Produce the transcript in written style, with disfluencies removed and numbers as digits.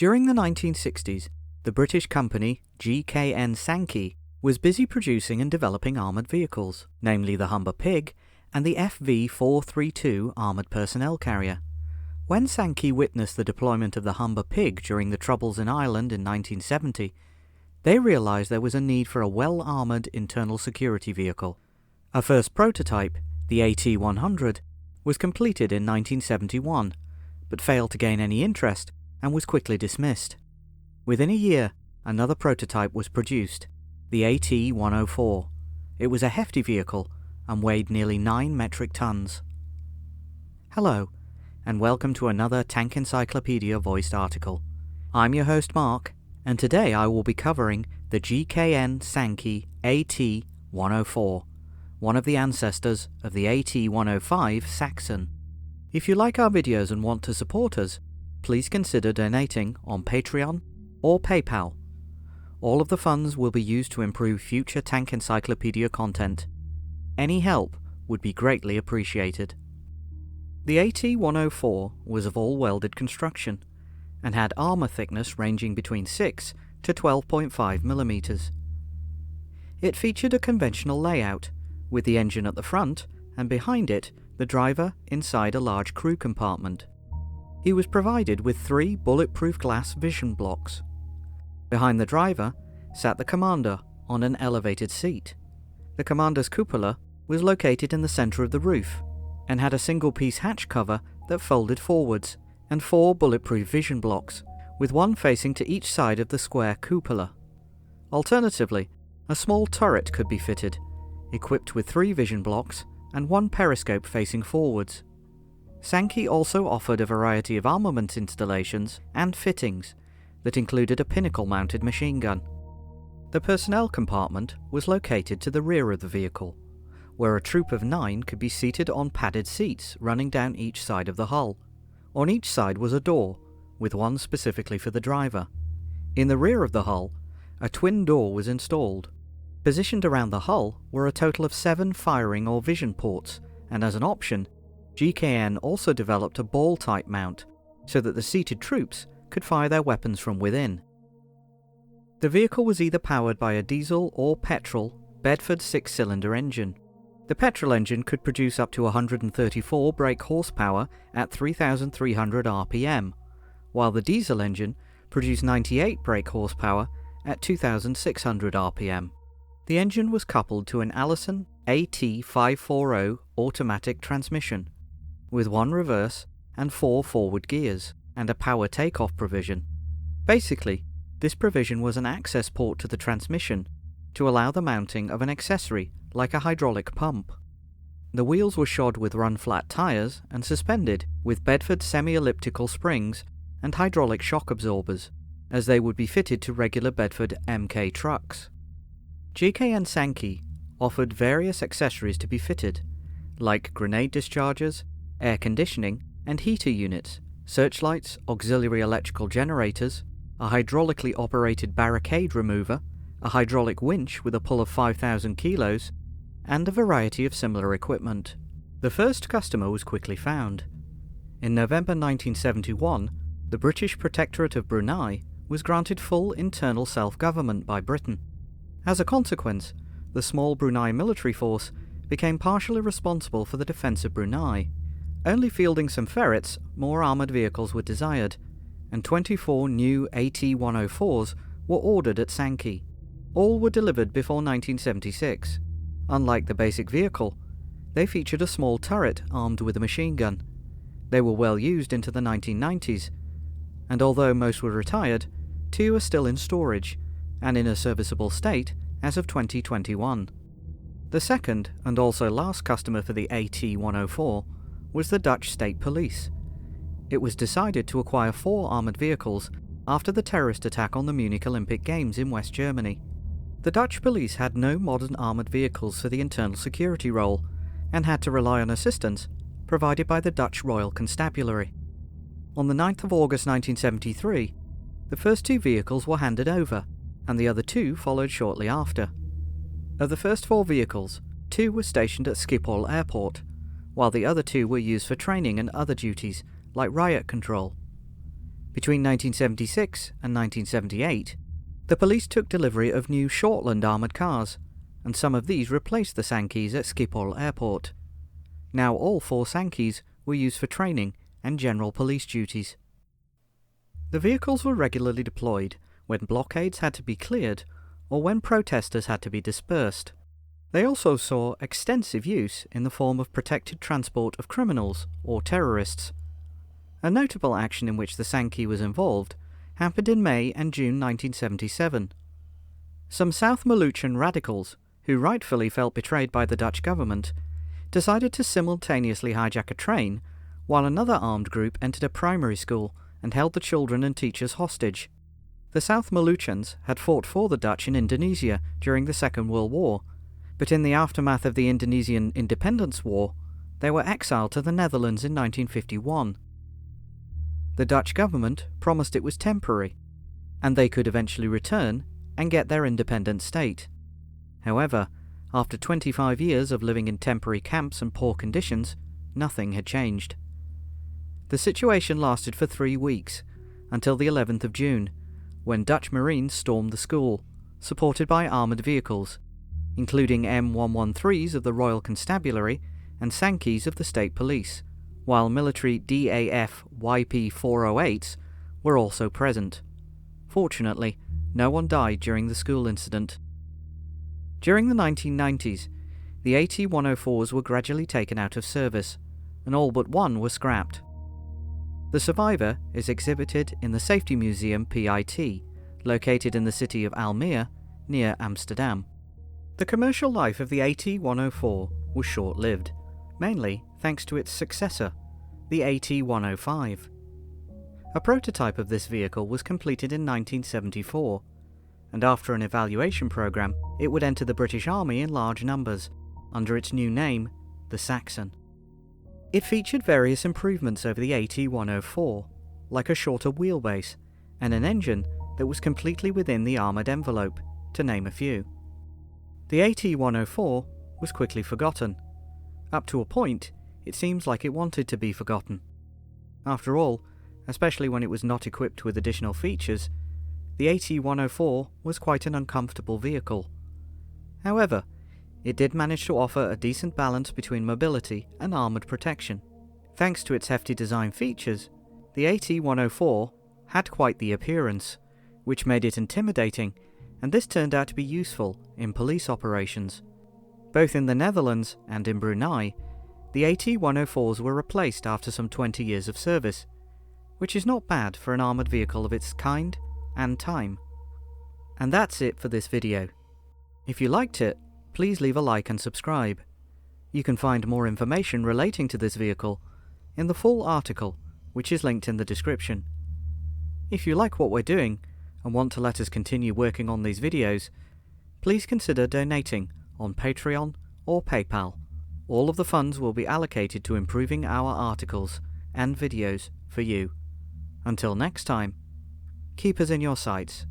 During the 1960s, the British company GKN Sankey was busy producing and developing armoured vehicles, namely the Humber Pig and the FV-432 armoured personnel carrier. When Sankey witnessed the deployment of the Humber Pig during the Troubles in Ireland in 1970, they realised there was a need for a well-armoured internal security vehicle. A first prototype, the AT100, was completed in 1971, but failed to gain any interest and was quickly dismissed. Within a year, another prototype was produced, the AT104. It was a hefty vehicle and weighed nearly 9 metric tons. Hello, and welcome to another Tank Encyclopedia voiced article. I'm your host Mark, and today I will be covering the GKN Sankey AT104, one of the ancestors of the AT105 Saxon. If you like our videos and want to support us, please consider donating on Patreon or PayPal. All of the funds will be used to improve future Tank Encyclopedia content. Any help would be greatly appreciated. The AT104 was of all-welded construction and had armour thickness ranging between 6 to 12.5 mm. It featured a conventional layout, with the engine at the front and behind it the driver inside a large crew compartment. He was provided with 3 bulletproof glass vision blocks. Behind the driver sat the commander on an elevated seat. The commander's cupola was located in the centre of the roof and had a single-piece hatch cover that folded forwards and 4 bulletproof vision blocks, with one facing to each side of the square cupola. Alternatively, a small turret could be fitted, equipped with 3 vision blocks and 1 periscope facing forwards. Sankey also offered a variety of armament installations and fittings that included a pinnacle-mounted machine gun. The personnel compartment was located to the rear of the vehicle, where a troop of 9 could be seated on padded seats running down each side of the hull. On each side was a door, with one specifically for the driver. In the rear of the hull, a twin door was installed. Positioned around the hull were a total of 7 firing or vision ports, and as an option, GKN also developed a ball-type mount so that the seated troops could fire their weapons from within. The vehicle was either powered by a diesel or petrol Bedford 6-cylinder engine. The petrol engine could produce up to 134 brake horsepower at 3,300 RPM, while the diesel engine produced 98 brake horsepower at 2,600 RPM. The engine was coupled to an Allison AT540 automatic transmission, with 1 reverse and 4 forward gears, and a power takeoff provision. Basically, this provision was an access port to the transmission to allow the mounting of an accessory like a hydraulic pump. The wheels were shod with run-flat tyres and suspended with Bedford semi-elliptical springs and hydraulic shock absorbers, as they would be fitted to regular Bedford MK trucks. GKN Sankey offered various accessories to be fitted, like grenade dischargers, air conditioning and heater units, searchlights, auxiliary electrical generators, a hydraulically operated barricade remover, a hydraulic winch with a pull of 5,000 kilos, and a variety of similar equipment. The first customer was quickly found. In November 1971, the British Protectorate of Brunei was granted full internal self-government by Britain. As a consequence, the small Brunei military force became partially responsible for the defence of Brunei. Only fielding some ferrets, more armoured vehicles were desired, and 24 new AT104s were ordered at Sankey. All were delivered before 1976. Unlike the basic vehicle, they featured a small turret armed with a machine gun. They were well used into the 1990s, and although most were retired, 2 are still in storage, and in a serviceable state as of 2021. The second, and also last customer for the AT104, was the Dutch State Police. It was decided to acquire 4 armoured vehicles after the terrorist attack on the Munich Olympic Games in West Germany. The Dutch police had no modern armoured vehicles for the internal security role, and had to rely on assistance provided by the Dutch Royal Constabulary. On the 9th of August 1973, the first 2 vehicles were handed over, and the other 2 followed shortly after. Of the first 4 vehicles, 2 were stationed at Schiphol Airport, while the other 2 were used for training and other duties, like riot control. Between 1976 and 1978, the police took delivery of new Shortland armoured cars, and some of these replaced the Sankeys at Schiphol Airport. Now all 4 Sankeys were used for training and general police duties. The vehicles were regularly deployed when blockades had to be cleared or when protesters had to be dispersed. They also saw extensive use in the form of protected transport of criminals or terrorists. A notable action in which the Sankey was involved happened in May and June 1977. Some South Maluchan radicals, who rightfully felt betrayed by the Dutch government, decided to simultaneously hijack a train while another armed group entered a primary school and held the children and teachers hostage. The South Maluchans had fought for the Dutch in Indonesia during the Second World War, but in the aftermath of the Indonesian Independence War, they were exiled to the Netherlands in 1951. The Dutch government promised it was temporary, and they could eventually return and get their independent state. However, after 25 years of living in temporary camps and poor conditions, nothing had changed. The situation lasted for 3 weeks, until the 11th of June, when Dutch Marines stormed the school, supported by armoured vehicles, including M113s of the Royal Constabulary and Sankeys of the State Police, while military DAF YP408s were also present. Fortunately, no one died during the school incident. During the 1990s, the AT104s were gradually taken out of service, and all but one were scrapped. The survivor is exhibited in the Safety Museum PIT, located in the city of Almere, near Amsterdam. The commercial life of the AT104 was short-lived, mainly thanks to its successor, the AT105. A prototype of this vehicle was completed in 1974, and after an evaluation program, it would enter the British Army in large numbers, under its new name, the Saxon. It featured various improvements over the AT104, like a shorter wheelbase, and an engine that was completely within the armoured envelope, to name a few. The AT104 was quickly forgotten. Up to a point, it seems like it wanted to be forgotten. After all, especially when it was not equipped with additional features, the AT104 was quite an uncomfortable vehicle. However, it did manage to offer a decent balance between mobility and armoured protection. Thanks to its hefty design features, the AT104 had quite the appearance, which made it intimidating, and this turned out to be useful in police operations. Both in the Netherlands and in Brunei, the AT104s were replaced after some 20 years of service, which is not bad for an armoured vehicle of its kind and time. And that's it for this video. If you liked it, please leave a like and subscribe. You can find more information relating to this vehicle in the full article, which is linked in the description. If you like what we're doing and want to let us continue working on these videos, please consider donating on Patreon or PayPal. All of the funds will be allocated to improving our articles and videos for you. Until next time, keep us in your sights.